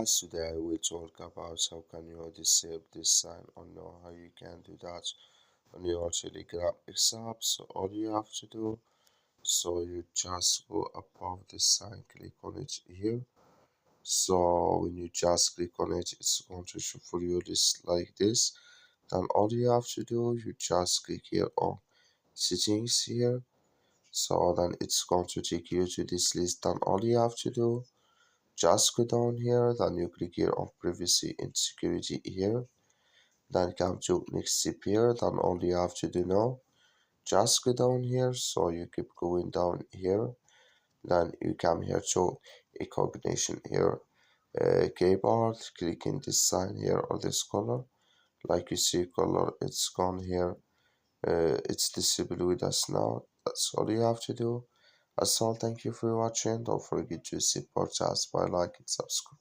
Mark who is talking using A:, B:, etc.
A: Today I will talk about how can you disable this sign or know how you can do that on your Telegram app. So all you have to do, so you just go above the sign, click on it here. So when you just click on it, it's going to show for you this like this. Then all you have to do, you just click here on settings here. So then it's going to take you to this list. Then all you have to do, just go down here, then you click here on privacy and security here, then come to next step here, then all you have to do now, just go down here, so you keep going down here, then you come here to Incognito here, keyboard, click in this sign here or this color, like you see color, it's gone here, it's disabled with us now. That's all you have to do. That's all. Thank you for watching. Don't forget to support us by like and subscribe.